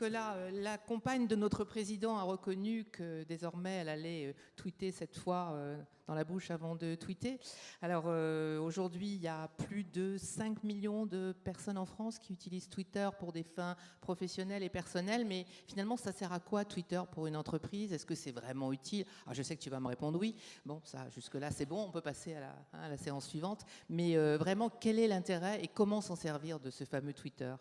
Nicolas, la compagne de notre président a reconnu que désormais elle allait tweeter cette fois dans la bouche avant de tweeter. Alors aujourd'hui, il y a plus de 5 millions de personnes en France qui utilisent Twitter pour des fins professionnelles et personnelles, mais finalement, ça sert à quoi Twitter pour une entreprise? Est-ce que c'est vraiment utile? Alors, je sais que tu vas me répondre oui. Bon, ça, jusque-là, c'est bon, on peut passer à la séance suivante. Mais vraiment, quel est l'intérêt et comment s'en servir de ce fameux Twitter?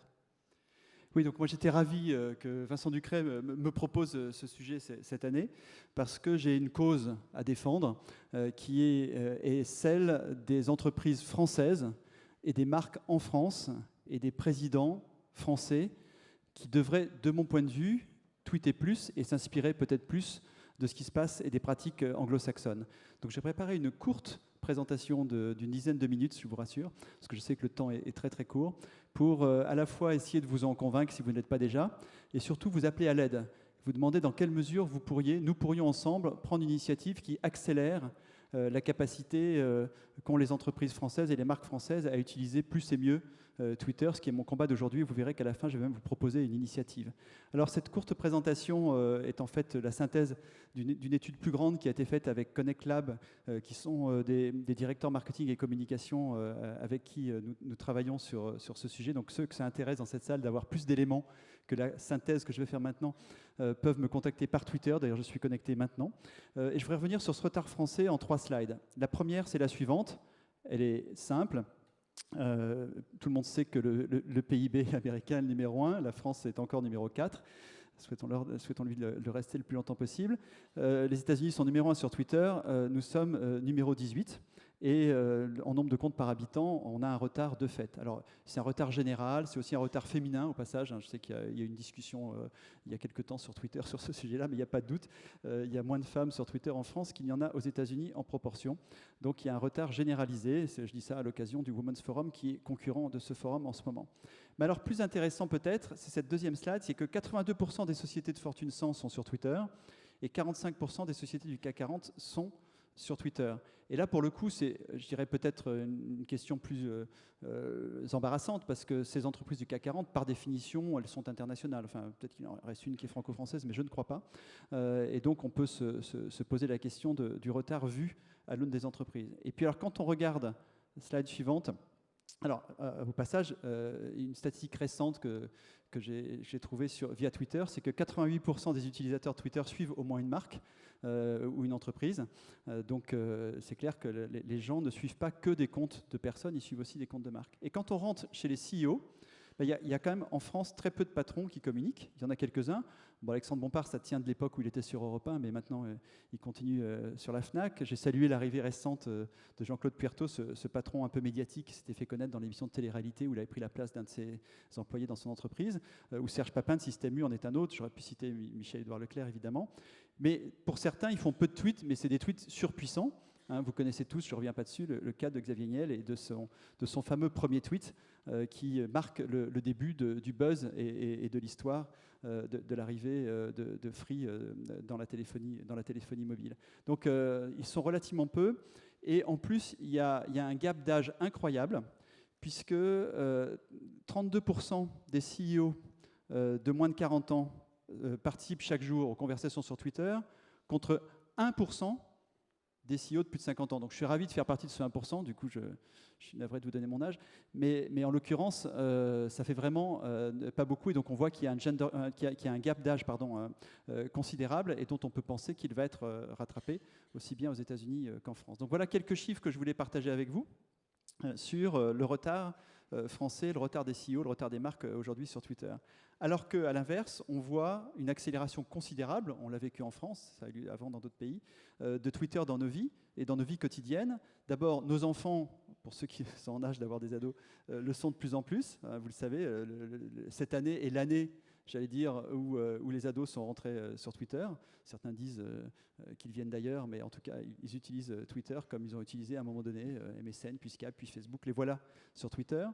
Oui, donc moi j'étais ravi que Vincent Ducret me propose ce sujet cette année, parce que j'ai une cause à défendre qui est celle des entreprises françaises et des marques en France et des présidents français qui devraient, de mon point de vue, tweeter plus et s'inspirer peut-être plus de ce qui se passe et des pratiques anglo-saxonnes. Donc j'ai préparé une courte présentation d'une dizaine de minutes, je vous rassure, parce que je sais que le temps est très très court, pour à la fois essayer de vous en convaincre si vous ne l'êtes pas déjà, et surtout vous appeler à l'aide. Vous demander dans quelle mesure nous pourrions ensemble prendre une initiative qui accélère la capacité qu'ont les entreprises françaises et les marques françaises à utiliser plus et mieux Twitter, ce qui est mon combat d'aujourd'hui. Vous verrez qu'à la fin, je vais même vous proposer une initiative. Alors, cette courte présentation est en fait la synthèse d'une étude plus grande qui a été faite avec Connect Lab, qui sont des directeurs marketing et communication avec qui nous travaillons sur ce sujet. Donc, ceux que ça intéresse dans cette salle d'avoir plus d'éléments que la synthèse que je vais faire maintenant peuvent me contacter par Twitter. D'ailleurs, je suis connecté maintenant. Et je voudrais revenir sur ce retard français en 3 slides. La première, c'est la suivante. Elle est simple. Tout le monde sait que le PIB américain est le numéro 1, la France est encore numéro 4. Souhaitons-lui le rester le plus longtemps possible. Les États-Unis sont numéro 1 sur Twitter, nous sommes numéro 18. Et en nombre de comptes par habitant, on a un retard de fait. Alors, c'est un retard général, c'est aussi un retard féminin au passage. Je sais qu'il y a eu une discussion il y a quelques temps sur Twitter sur ce sujet-là, mais il n'y a pas de doute. Il y a moins de femmes sur Twitter en France qu'il n'y en a aux États-Unis en proportion. Donc, il y a un retard généralisé. Je dis ça à l'occasion du Women's Forum qui est concurrent de ce forum en ce moment. Mais alors, plus intéressant peut-être, c'est cette deuxième slide, c'est que 82% des sociétés de Fortune 100 sont sur Twitter et 45% des sociétés du CAC 40 sont sur Twitter. Et là, pour le coup, c'est, je dirais, peut-être une question plus embarrassante, parce que ces entreprises du CAC 40, par définition, elles sont internationales. Enfin, peut-être qu'il en reste une qui est franco-française, mais je ne crois pas. Et donc, on peut se poser la question du retard vu à l'aune des entreprises. Et puis, alors, quand on regarde la slide suivante, alors, au passage, une statistique récente que j'ai trouvée via Twitter, c'est que 88% des utilisateurs Twitter suivent au moins une marque ou une entreprise. Donc, c'est clair que les gens ne suivent pas que des comptes de personnes, ils suivent aussi des comptes de marques. Et quand on rentre chez les CEO, il y a quand même en France très peu de patrons qui communiquent. Il y en a quelques-uns. Bon, Alexandre Bompard, ça tient de l'époque où il était sur Europe 1, mais maintenant il continue sur la FNAC. J'ai salué l'arrivée récente de Jean-Claude Puerto, ce patron un peu médiatique qui s'était fait connaître dans l'émission de télé-réalité où il avait pris la place d'un de ses employés dans son entreprise. Ou Serge Papin de Système U en est un autre. J'aurais pu citer Michel-Édouard Leclerc, évidemment. Mais pour certains, ils font peu de tweets, mais c'est des tweets surpuissants. Vous connaissez tous, je ne reviens pas dessus, le cas de Xavier Niel et de son fameux premier tweet qui marque le début du buzz et de l'histoire de l'arrivée de Free dans la téléphonie mobile. Donc ils sont relativement peu. Et en plus, il y a un gap d'âge incroyable, puisque 32% des CEO de moins de 40 ans participent chaque jour aux conversations sur Twitter, contre 1% des CEO de plus de 50 ans. Donc je suis ravi de faire partie de ce 1%, du coup je suis navré de vous donner mon âge, mais en l'occurrence ça fait vraiment pas beaucoup, et donc on voit qu'il y a un gap d'âge considérable, et dont on peut penser qu'il va être rattrapé aussi bien aux États-Unis qu'en France. Donc voilà quelques chiffres que je voulais partager avec vous sur le retard français, le retard des CEO, le retard des marques aujourd'hui sur Twitter. Alors qu'à l'inverse, on voit une accélération considérable, on l'a vécu en France, ça a eu avant dans d'autres pays, de Twitter dans nos vies et dans nos vies quotidiennes. D'abord, nos enfants, pour ceux qui sont en âge d'avoir des ados, le sont de plus en plus. Vous le savez, cette année est l'année, j'allais dire, où les ados sont rentrés sur Twitter. Certains disent qu'ils viennent d'ailleurs, mais en tout cas, ils utilisent Twitter comme ils ont utilisé à un moment donné MSN, puis Skype, puis Facebook. Les voilà sur Twitter.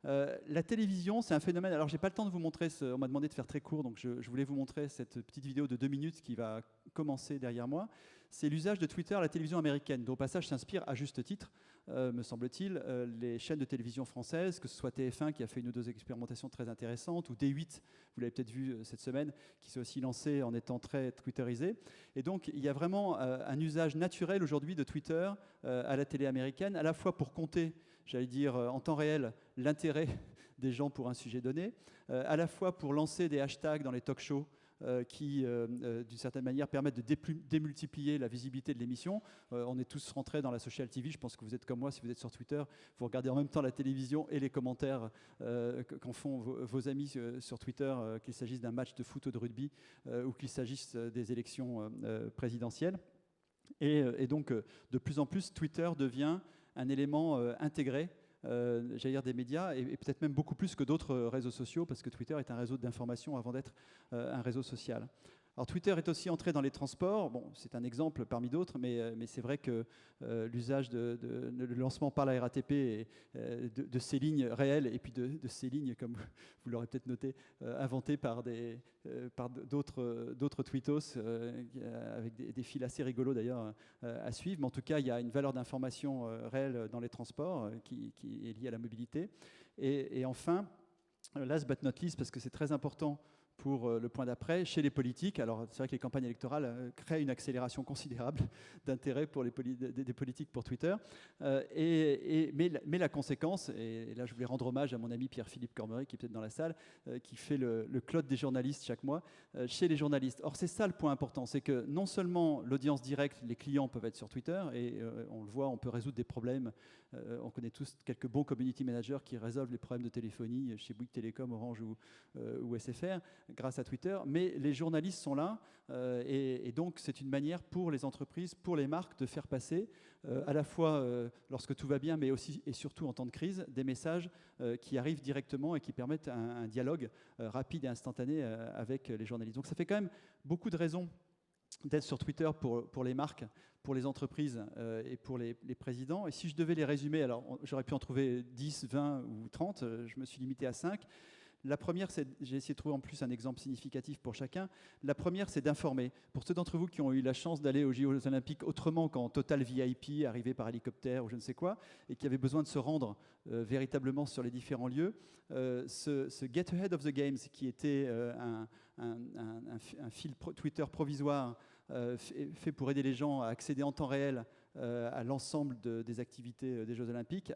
La télévision, c'est un phénomène. Alors, j'ai pas le temps de vous montrer. On m'a demandé de faire très court, donc je voulais vous montrer cette petite vidéo de 2 minutes qui va commencer derrière moi. c'est l'usage de Twitter à la télévision américaine, dont au passage s'inspire à juste titre, me semble-t-il, les chaînes de télévision françaises, que ce soit TF1 qui a fait une ou deux expérimentations très intéressantes, ou D8, vous l'avez peut-être vu cette semaine, qui s'est aussi lancé en étant très twitterisé. Et donc il y a vraiment un usage naturel aujourd'hui de Twitter à la télé américaine, à la fois pour compter, j'allais dire en temps réel, l'intérêt des gens pour un sujet donné, à la fois pour lancer des hashtags dans les talk-shows qui, d'une certaine manière, permettent de démultiplier la visibilité de l'émission. On est tous rentrés dans la social TV, je pense que vous êtes comme moi, si vous êtes sur Twitter, vous regardez en même temps la télévision et les commentaires qu'en font vos amis sur Twitter, qu'il s'agisse d'un match de foot ou de rugby, ou qu'il s'agisse des élections présidentielles. Et donc, de plus en plus, Twitter devient un élément intégré j'allais dire des médias, et peut-être même beaucoup plus que d'autres réseaux sociaux, parce que Twitter est un réseau d'information avant d'être un réseau social. Alors Twitter est aussi entré dans les transports. Bon, c'est un exemple parmi d'autres, mais c'est vrai que l'usage le lancement par la RATP de ces lignes réelles, et puis de ces lignes, comme vous l'aurez peut-être noté, inventées par d'autres tweetos, avec des fils assez rigolos d'ailleurs à suivre. Mais en tout cas, il y a une valeur d'information réelle dans les transports qui est liée à la mobilité. Et enfin, last but not least, parce que c'est très important pour le point d'après, chez les politiques. Alors, c'est vrai que les campagnes électorales créent une accélération considérable d'intérêt pour des politiques pour Twitter. Mais la conséquence, et là je voulais rendre hommage à mon ami Pierre-Philippe Cormery, qui est peut-être dans la salle, qui fait le Claude des journalistes chaque mois, chez les journalistes. Or, c'est ça le point important, c'est que non seulement l'audience directe, les clients peuvent être sur Twitter, et on le voit, on peut résoudre des problèmes. On connaît tous quelques bons community managers qui résolvent les problèmes de téléphonie chez Bouygues Télécom, Orange ou SFR, grâce à Twitter, mais les journalistes sont là, et donc c'est une manière pour les entreprises, pour les marques, de faire passer, à la fois lorsque tout va bien, mais aussi et surtout en temps de crise, des messages qui arrivent directement et qui permettent un dialogue rapide et instantané avec les journalistes. Donc ça fait quand même beaucoup de raisons d'être sur Twitter pour les marques, pour les entreprises et pour les présidents. Et si je devais les résumer, alors j'aurais pu en trouver 10, 20 ou 30, je me suis limité à 5. La première, j'ai essayé de trouver en plus un exemple significatif pour chacun. La première, c'est d'informer. Pour ceux d'entre vous qui ont eu la chance d'aller aux Jeux Olympiques autrement qu'en total VIP, arrivé par hélicoptère ou je ne sais quoi, et qui avaient besoin de se rendre véritablement sur les différents lieux, ce Get Ahead of the Games, qui était un fil Twitter provisoire fait pour aider les gens à accéder en temps réel à l'ensemble des activités des Jeux Olympiques,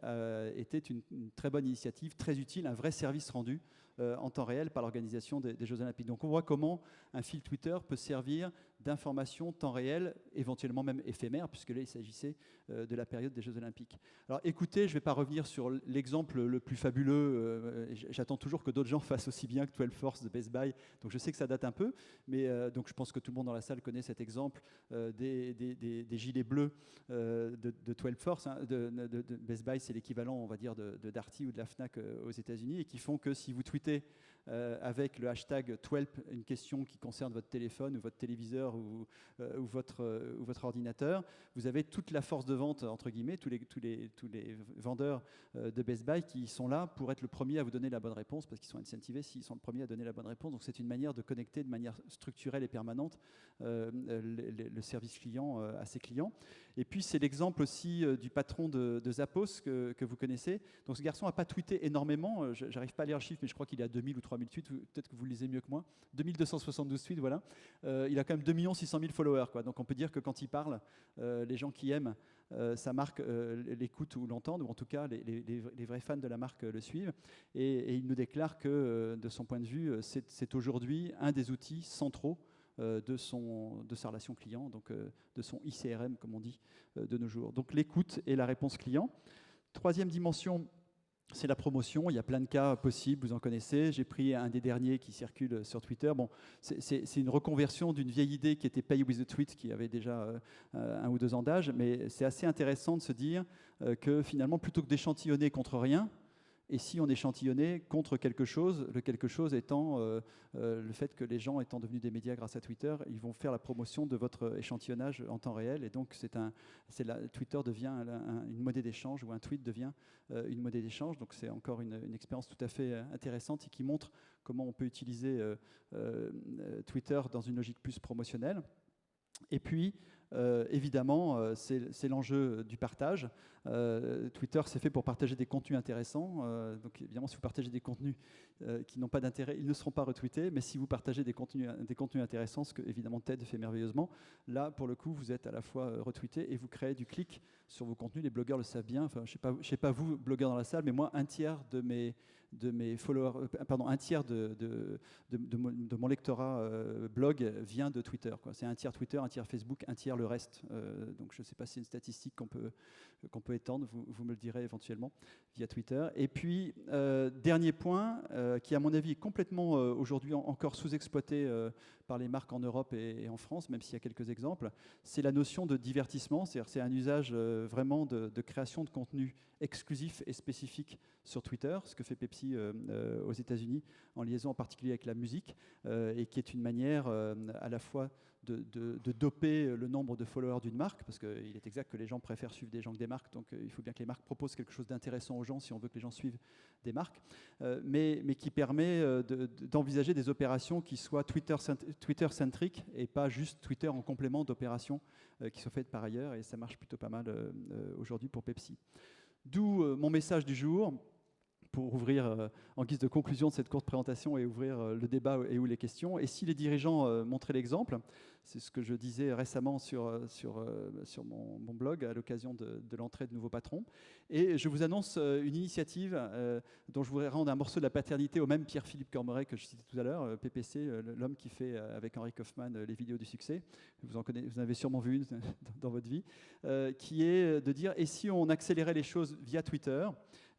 était une très bonne initiative, très utile, un vrai service rendu en temps réel par l'organisation des Jeux Olympiques. Donc on voit comment un fil Twitter peut servir d'information temps réel, éventuellement même éphémère, puisque là il s'agissait de la période des Jeux Olympiques. Alors écoutez, je ne vais pas revenir sur l'exemple le plus fabuleux, j'attends toujours que d'autres gens fassent aussi bien que 12 Force de Best Buy, donc je sais que ça date un peu, mais donc je pense que tout le monde dans la salle connaît cet exemple des gilets bleus de 12 Force, hein, de Best Buy, c'est l'équivalent, on va dire, de Darty ou de la Fnac aux États-Unis, et qui font que si vous tweetez avec le hashtag 12 une question qui concerne votre téléphone ou votre téléviseur ou votre ordinateur, vous avez toute la force de vente, entre guillemets, tous les vendeurs de Best Buy qui sont là pour être le premier à vous donner la bonne réponse, parce qu'ils sont incentivés s'ils sont le premier à donner la bonne réponse. Donc c'est une manière de connecter de manière structurelle et permanente le service client à ses clients. Et puis c'est l'exemple aussi du patron de Zappos que vous connaissez. Donc ce garçon n'a pas tweeté énormément, j'arrive pas à lire le chiffre, mais je crois qu'il est à 2000 ou 3000 tweets, peut-être que vous le lisez mieux que moi. 2272 tweets, voilà. Il a quand même 2 600 000 followers, quoi. Donc on peut dire que quand il parle, les gens qui aiment sa marque l'écoutent ou l'entendent, ou en tout cas les vrais fans de la marque le suivent. Et il nous déclare que, de son point de vue, c'est aujourd'hui un des outils centraux de sa relation client, donc de son ICRM, comme on dit de nos jours. Donc l'écoute et la réponse client. Troisième dimension, c'est la promotion. Il y a plein de cas possibles, vous en connaissez. J'ai pris un des derniers qui circule sur Twitter. Bon, c'est une reconversion d'une vieille idée qui était Pay with a Tweet, qui avait déjà 1 ou 2 ans d'âge, mais c'est assez intéressant de se dire que finalement, plutôt que d'échantillonner contre rien, et si on échantillonnait contre quelque chose, le quelque chose étant le fait que les gens étant devenus des médias grâce à Twitter, ils vont faire la promotion de votre échantillonnage en temps réel, et donc Twitter devient une monnaie d'échange, ou un tweet devient une monnaie d'échange. Donc c'est encore une expérience tout à fait intéressante et qui montre comment on peut utiliser Twitter dans une logique plus promotionnelle. Et puis, évidemment, c'est l'enjeu du partage. Twitter, c'est fait pour partager des contenus intéressants. Donc évidemment, si vous partagez des contenus qui n'ont pas d'intérêt, ils ne seront pas retweetés. Mais si vous partagez des contenus intéressants, ce que évidemment TED fait merveilleusement, là, pour le coup, vous êtes à la fois retweeté et vous créez du clic sur vos contenus. Les blogueurs le savent bien. Enfin, je sais pas vous, blogueurs dans la salle, mais moi, un tiers de mes followers, un tiers de mon lectorat blog vient de Twitter. C'est un tiers Twitter, un tiers Facebook, un tiers le reste. Donc je ne sais pas si c'est une statistique qu'on peut étendre, vous me le direz éventuellement via Twitter. Et puis, dernier point, qui à mon avis est complètement aujourd'hui encore sous-exploité par les marques en Europe et en France, même s'il y a quelques exemples, c'est la notion de divertissement. C'est un usage vraiment de création de contenu exclusif et spécifique sur Twitter, ce que fait Pepsi aux États-Unis, en liaison en particulier avec la musique, et qui est une manière à la fois de doper le nombre de followers d'une marque, parce qu'il est exact que les gens préfèrent suivre des gens que des marques, donc il faut bien que les marques proposent quelque chose d'intéressant aux gens si on veut que les gens suivent des marques, mais qui permet d'envisager des opérations qui soient Twitter-centriques et pas juste Twitter en complément d'opérations qui sont faites par ailleurs, et ça marche plutôt pas mal aujourd'hui pour Pepsi. D'où mon message du jour, pour ouvrir en guise de conclusion de cette courte présentation et ouvrir le débat et ou les questions. Et si les dirigeants montraient l'exemple, c'est ce que je disais récemment sur mon blog à l'occasion de l'entrée de nouveaux patrons. Et je vous annonce une initiative dont je voudrais rendre un morceau de la paternité au même Pierre-Philippe Cormeret que je citais tout à l'heure, PPC, l'homme qui fait avec Henry Kaufman les vidéos du succès. Vous en avez sûrement vu une dans votre vie, qui est de dire, et si on accélérait les choses via Twitter ?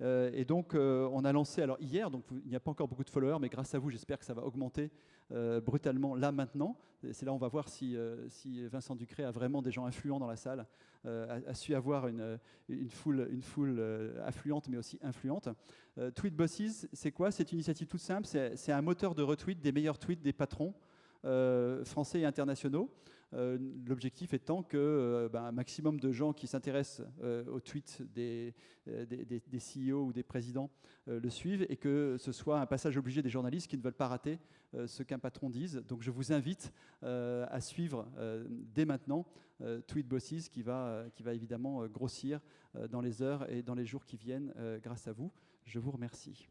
Et donc, on a lancé, alors hier, donc il n'y a pas encore beaucoup de followers, mais grâce à vous, j'espère que ça va augmenter brutalement là, maintenant. C'est là on va voir si Vincent Ducré a vraiment des gens influents dans la salle, a su avoir une foule affluente, mais aussi influente. Tweetbosses, c'est quoi? C'est une initiative toute simple, c'est un moteur de retweet des meilleurs tweets des patrons français et internationaux. L'objectif étant que un maximum de gens qui s'intéressent aux tweets des CEO ou des présidents le suivent, et que ce soit un passage obligé des journalistes qui ne veulent pas rater ce qu'un patron dise. Donc je vous invite à suivre dès maintenant Tweetbosses qui va évidemment grossir dans les heures et dans les jours qui viennent grâce à vous. Je vous remercie.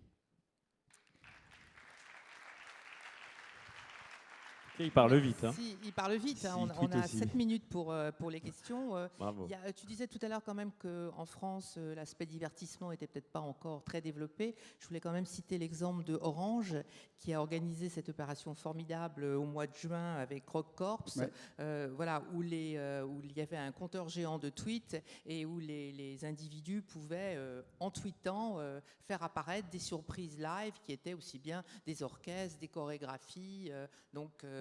Il parle vite. Hein. Il parle vite. Hein. On a 7 minutes pour les questions. Bravo. Tu disais tout à l'heure quand même qu'en France, l'aspect divertissement n'était peut-être pas encore très développé. Je voulais quand même citer l'exemple de Orange, qui a organisé cette opération formidable au mois de juin avec Rock Corps, ouais. Où il y avait un compteur géant de tweets et où les individus pouvaient, en tweetant, faire apparaître des surprises live qui étaient aussi bien des orchestres, des chorégraphies.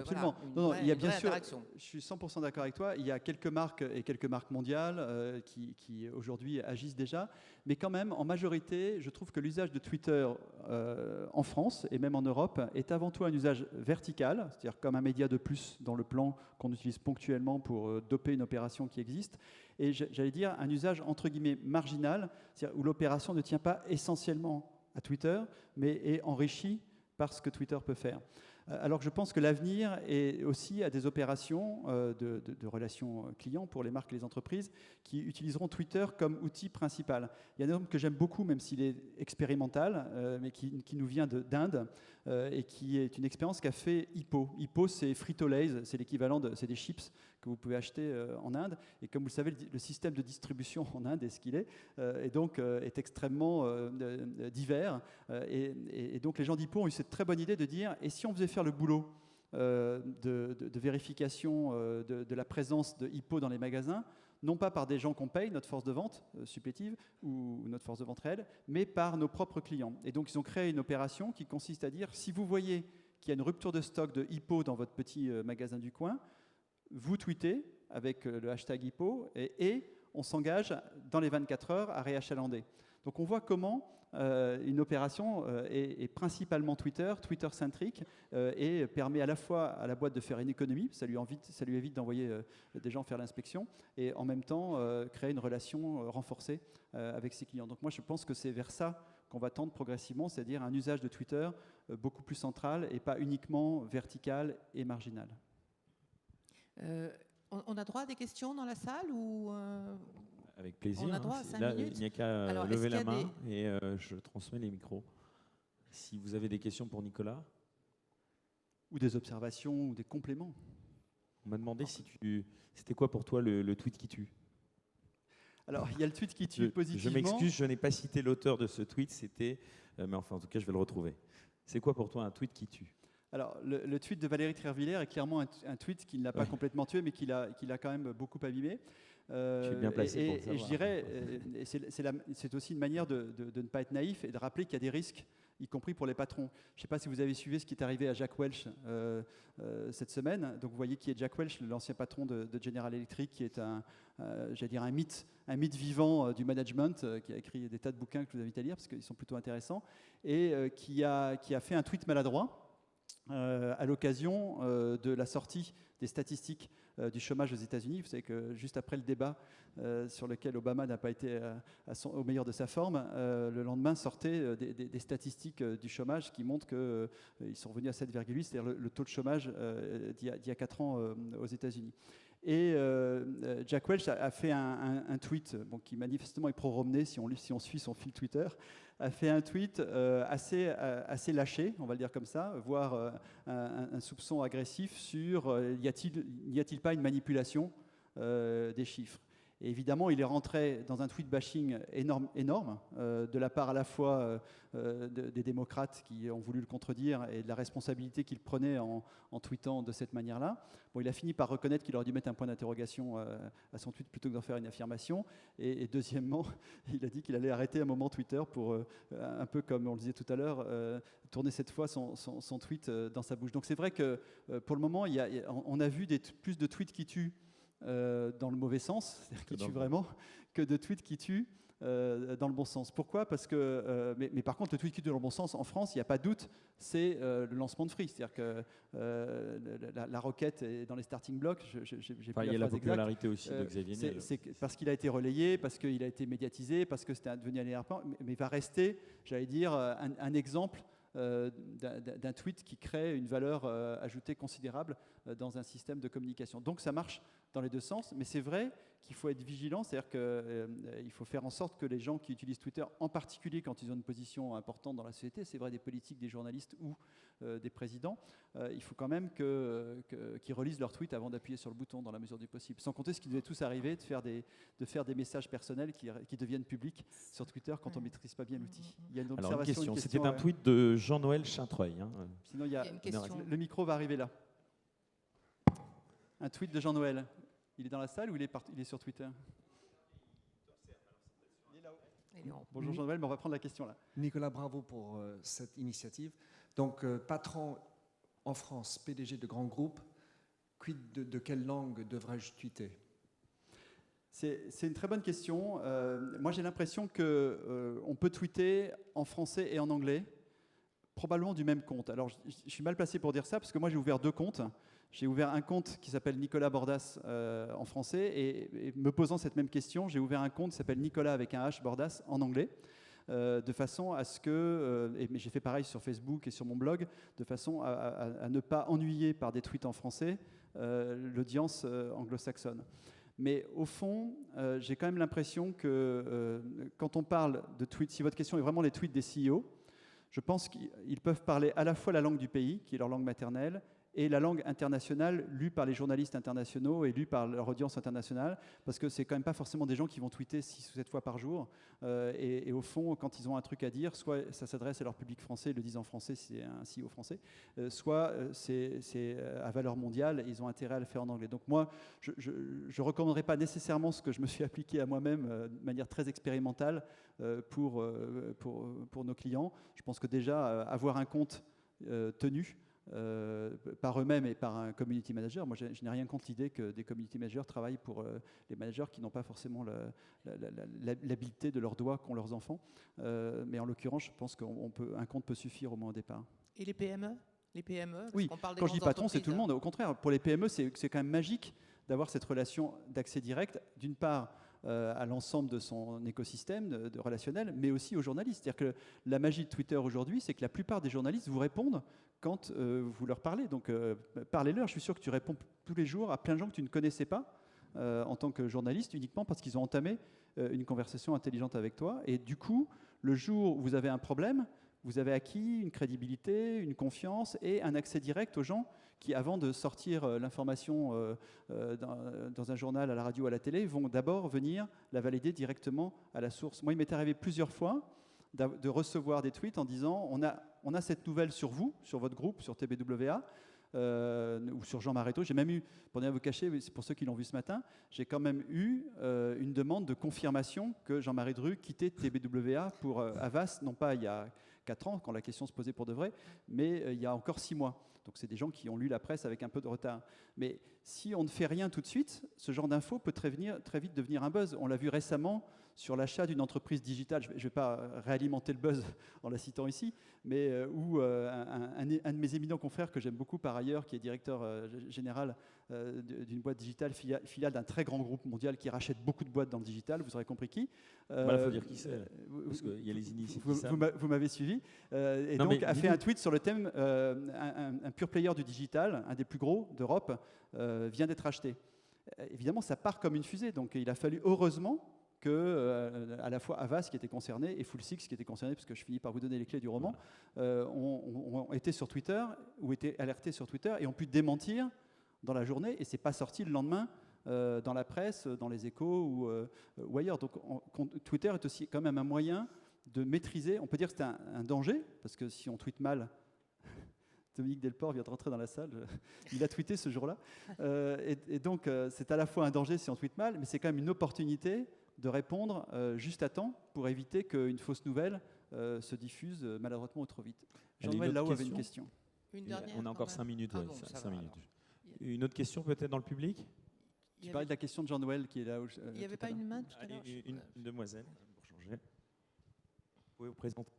Absolument. Voilà, il y a bien sûr, je suis 100% d'accord avec toi, il y a quelques marques et quelques marques mondiales qui aujourd'hui agissent déjà, mais quand même, en majorité, je trouve que l'usage de Twitter en France et même en Europe est avant tout un usage vertical, c'est-à-dire comme un média de plus dans le plan qu'on utilise ponctuellement pour doper une opération qui existe, et j'allais dire un usage entre guillemets marginal, c'est-à-dire où l'opération ne tient pas essentiellement à Twitter, mais est enrichie par ce que Twitter peut faire. Alors que je pense que l'avenir est aussi à des opérations de relations clients pour les marques et les entreprises qui utiliseront Twitter comme outil principal. Il y a un exemple que j'aime beaucoup, même s'il est expérimental, mais qui nous vient d'Inde et qui est une expérience qu'a fait Hippo. Hippo, c'est Frito-Lay's, c'est l'équivalent c'est des chips que vous pouvez acheter en Inde. Et comme vous le savez, le système de distribution en Inde est ce qu'il est, et donc est extrêmement divers. Et donc les gens d'Hippo ont eu cette très bonne idée de dire, et si on faisait faire le boulot de vérification de la présence de Hippo dans les magasins, non pas par des gens qu'on paye, notre force de vente supplétive ou notre force de vente réelle, mais par nos propres clients. Et donc ils ont créé une opération qui consiste à dire, si vous voyez qu'il y a une rupture de stock de Hippo dans votre petit magasin du coin, vous tweetez avec le hashtag Hippo et on s'engage dans les 24 heures à réachalander. Donc on voit comment une opération est principalement Twitter-centrique, et permet à la fois à la boîte de faire une économie, ça lui évite d'envoyer des gens faire l'inspection, et en même temps créer une relation renforcée avec ses clients. Donc moi je pense que c'est vers ça qu'on va tendre progressivement, c'est-à-dire un usage de Twitter beaucoup plus central et pas uniquement vertical et marginal. On a droit à des questions dans la salle ou Avec plaisir. On a droit à 5 Là, minutes. il n'y a qu'à Alors, lever est-ce la qu'il y a main et je transmets les micros. Si vous avez des questions pour Nicolas. Ou des observations ou des compléments. On m'a demandé si c'était quoi pour toi le tweet qui tue. Alors, il y a le tweet qui tue positivement. Je m'excuse, je n'ai pas cité l'auteur de ce tweet, mais enfin, en tout cas, je vais le retrouver. C'est quoi pour toi un tweet qui tue? Alors, le tweet de Valérie Trierwiller est clairement un tweet qui ne l'a pas complètement tué, mais qui l'a quand même beaucoup abîmé. Je suis bien placé pour le savoir. Et je dirais, c'est aussi une manière de ne pas être naïf et de rappeler qu'il y a des risques, y compris pour les patrons. Je ne sais pas si vous avez suivi ce qui est arrivé à Jack Welch cette semaine. Donc, vous voyez qui est Jack Welch, l'ancien patron de General Electric, qui est un mythe vivant du management, qui a écrit des tas de bouquins que je vous invite à lire parce qu'ils sont plutôt intéressants, et qui a fait un tweet maladroit à l'occasion de la sortie des statistiques du chômage aux États-Unis. Vous savez que juste après le débat sur lequel Obama n'a pas été au meilleur de sa forme, le lendemain sortaient des statistiques du chômage qui montrent qu'ils sont revenus à 7,8, c'est-à-dire le taux de chômage d'il y a 4 ans aux États-Unis. Et Jack Welch a fait un tweet qui manifestement est pro-Romney, si on suit son fil Twitter, a fait un tweet assez lâché, on va le dire comme ça, voire un soupçon agressif sur n'y a-t-il pas une manipulation des chiffres. Et évidemment, il est rentré dans un tweet bashing énorme de la part à la fois des démocrates qui ont voulu le contredire et de la responsabilité qu'il prenait en tweetant de cette manière-là. Bon, il a fini par reconnaître qu'il aurait dû mettre un point d'interrogation à son tweet plutôt que d'en faire une affirmation. Et deuxièmement, il a dit qu'il allait arrêter un moment Twitter pour, un peu comme on le disait tout à l'heure, tourner cette fois son tweet dans sa bouche. Donc c'est vrai que pour le moment, on a vu plus de tweets qui tuent dans le mauvais sens, c'est-à-dire qui tuent vraiment, que de tweets qui tuent dans le bon sens. Pourquoi? Parce que, mais par contre, le tweet qui tue dans le bon sens, en France, il n'y a pas de doute, c'est le lancement de Free. C'est-à-dire que la requête est dans les starting blocks. Il y a la popularité aussi de Xavier Niel. C'est parce qu'il a été relayé, parce qu'il a été médiatisé, parce que c'était devenu un énerpant, mais il va rester, j'allais dire, un exemple d'un tweet qui crée une valeur ajoutée considérable dans un système de communication. Donc ça marche dans les deux sens, mais c'est vrai qu'il faut être vigilant, c'est-à-dire qu'il faut faire en sorte que les gens qui utilisent Twitter, en particulier quand ils ont une position importante dans la société, c'est vrai des politiques, des journalistes ou des présidents, il faut quand même qu'ils relisent leur tweet avant d'appuyer sur le bouton dans la mesure du possible. Sans compter ce qui devait tous arriver, de faire des messages personnels qui deviennent publics sur Twitter quand on ne maîtrise pas bien l'outil. Il y a une observation. Alors une question. C'était un tweet de Jean-Noël Chintreuil. Sinon, il y a une question. Le micro va arriver là. Un tweet de Jean-Noël. Il est dans la salle ou il est sur Twitter? Il est là-haut. Bonjour Jean-Noël, mais on va prendre la question là. Nicolas, bravo pour cette initiative. Donc, patron en France, PDG de grands groupes, quid de quelle langue devrais-je tweeter? C'est une très bonne question. Moi, j'ai l'impression qu'on peut tweeter en français et en anglais, probablement du même compte. Alors, je suis mal placé pour dire ça, parce que moi, j'ai ouvert 2 comptes. J'ai ouvert un compte qui s'appelle Nicolas Bordas en français, et me posant cette même question, j'ai ouvert un compte qui s'appelle Nicolas avec un H Bordas en anglais, de façon à ce que, mais j'ai fait pareil sur Facebook et sur mon blog, de façon à ne pas ennuyer par des tweets en français l'audience anglo-saxonne. Mais au fond, j'ai quand même l'impression que quand on parle de tweets, si votre question est vraiment les tweets des CEO, je pense qu'ils peuvent parler à la fois la langue du pays, qui est leur langue maternelle, et la langue internationale lue par les journalistes internationaux et lue par leur audience internationale, parce que c'est quand même pas forcément des gens qui vont tweeter 6 ou 7 fois par jour, et au fond, quand ils ont un truc à dire, soit ça s'adresse à leur public français, ils le disent en français si c'est un CEO français, soit c'est à valeur mondiale et ils ont intérêt à le faire en anglais. Donc moi, je ne recommanderais pas nécessairement ce que je me suis appliqué à moi-même de manière très expérimentale pour nos clients. Je pense que déjà, avoir un compte tenu par eux-mêmes et par un community manager. Moi, je n'ai rien contre l'idée que des community managers travaillent pour les managers qui n'ont pas forcément l'habileté de leurs doigts qu'ont leurs enfants. Mais en l'occurrence, je pense qu'un compte peut suffire au moins au départ. Et les PME? Les PME, oui, quand je dis patron, c'est tout le monde. Au contraire, pour les PME, c'est quand même magique d'avoir cette relation d'accès direct. D'une part, à l'ensemble de son écosystème de relationnel, mais aussi aux journalistes. C'est-à-dire que la magie de Twitter aujourd'hui, c'est que la plupart des journalistes vous répondent quand vous leur parlez. Donc parlez-leur, je suis sûr que tu réponds tous les jours à plein de gens que tu ne connaissais pas en tant que journaliste, uniquement parce qu'ils ont entamé une conversation intelligente avec toi. Et du coup, le jour où vous avez un problème, vous avez acquis une crédibilité, une confiance et un accès direct aux gens qui, avant de sortir l'information dans un journal, à la radio, à la télé, vont d'abord venir la valider directement à la source. Moi, il m'est arrivé plusieurs fois de recevoir des tweets en disant on a cette nouvelle sur vous, sur votre groupe, sur TBWA, ou sur Jean Maréto. J'ai même eu, pour ne rien vous cacher, c'est pour ceux qui l'ont vu ce matin, j'ai quand même eu une demande de confirmation que Jean-Marie Dru quittait TBWA pour Havas, non pas il y a 4 ans, quand la question se posait pour de vrai, mais il y a encore 6 mois. Donc c'est des gens qui ont lu la presse avec un peu de retard. Mais si on ne fait rien tout de suite, ce genre d'info peut très vite devenir un buzz. On l'a vu récemment sur l'achat d'une entreprise digitale. Je ne vais pas réalimenter le buzz en la citant ici, mais où un de mes éminents confrères, que j'aime beaucoup par ailleurs, qui est directeur général d'une boîte digitale, filiale d'un très grand groupe mondial qui rachète beaucoup de boîtes dans le digital, vous aurez compris qui. Il faut dire qui c'est, parce qu'il y a les initiés qui savent. Vous m'avez suivi. Et non, donc a fait un tweet sur le thème un pure player du digital, un des plus gros d'Europe, vient d'être acheté. Évidemment, ça part comme une fusée, donc il a fallu heureusement que à la fois Havas qui était concerné et Full Six qui était concerné, parce que je finis par vous donner les clés du roman, ont été sur Twitter, ou été alertés sur Twitter et ont pu démentir dans la journée, et c'est pas sorti le lendemain dans la presse, dans les Échos ou ailleurs. Donc Twitter est aussi quand même un moyen de maîtriser, on peut dire que c'est un danger, parce que si on tweete mal, Dominique Delport vient de rentrer dans la salle, il a tweeté ce jour-là, et donc c'est à la fois un danger si on tweete mal, mais c'est quand même une opportunité de répondre juste à temps pour éviter qu'une fausse nouvelle se diffuse maladroitement ou trop vite. Jean-Noël Lao avait une question. Une dernière, on a encore 5 minutes. Ah Ouais, bon, 5 minutes. alors. Une autre question peut-être dans le public? Tu parlais de la question de Jean-Noël qui est là. Il n'y avait pas une main tout à Allez, l'heure? une demoiselle, pour changer. Vous pouvez vous présenter.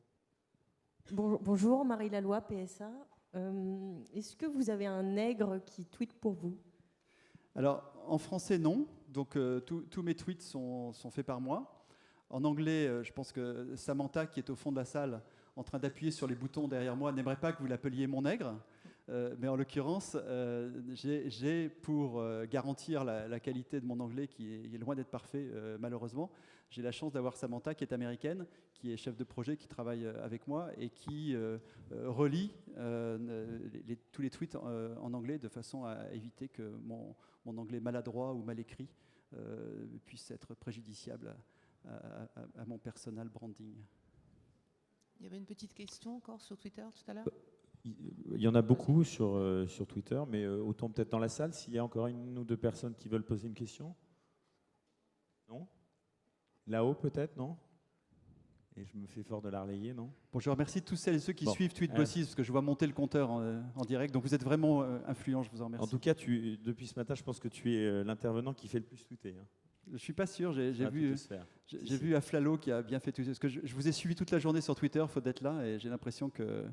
Bonjour, Marie Laloy, PSA. Est-ce que vous avez un nègre qui tweete pour vous? Alors, en français, non. Donc, tous mes tweets sont faits par moi. En anglais, je pense que Samantha, qui est au fond de la salle, en train d'appuyer sur les boutons derrière moi, n'aimerait pas que vous l'appeliez mon nègre. Mais en l'occurrence, j'ai pour garantir la qualité de mon anglais, qui est loin d'être parfait, malheureusement, j'ai la chance d'avoir Samantha, qui est américaine, qui est chef de projet, qui travaille avec moi et qui relie tous les tweets en anglais de façon à éviter que mon anglais maladroit ou mal écrit puisse être préjudiciable à mon personal branding. Il y avait une petite question encore sur Twitter tout à l'heure? Il y en a beaucoup sur Twitter, mais autant peut-être dans la salle, s'il y a encore une ou deux personnes qui veulent poser une question. Non? Là-haut peut-être, non? Et je me fais fort de la relayer, non? Bon, je remercie tous celles et ceux qui suivent Tweetbosses, parce que je vois monter le compteur en direct. Donc vous êtes vraiment influents, je vous en remercie. En tout cas, depuis ce matin, je pense que tu es l'intervenant qui fait le plus tweeter. Hein. Je ne suis pas sûr, j'ai vu Aflalo qui a bien fait tweeter. Parce que je vous ai suivi toute la journée sur Twitter, il faut d'être là, et j'ai l'impression que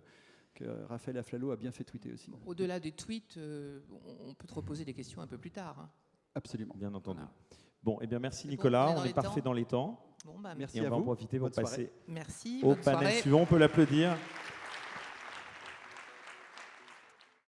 Raphaël Aflalo a bien fait tweeter aussi. Au-delà des tweets, on peut te reposer des questions un peu plus tard. Hein. Absolument. Bien entendu. Voilà. Bon, eh bien merci Nicolas, on est parfait dans les temps. Bon, bah, Merci et on à va vous. en profiter pour Bonne passer merci. au Bonne panel soirée. suivant. On peut l'applaudir.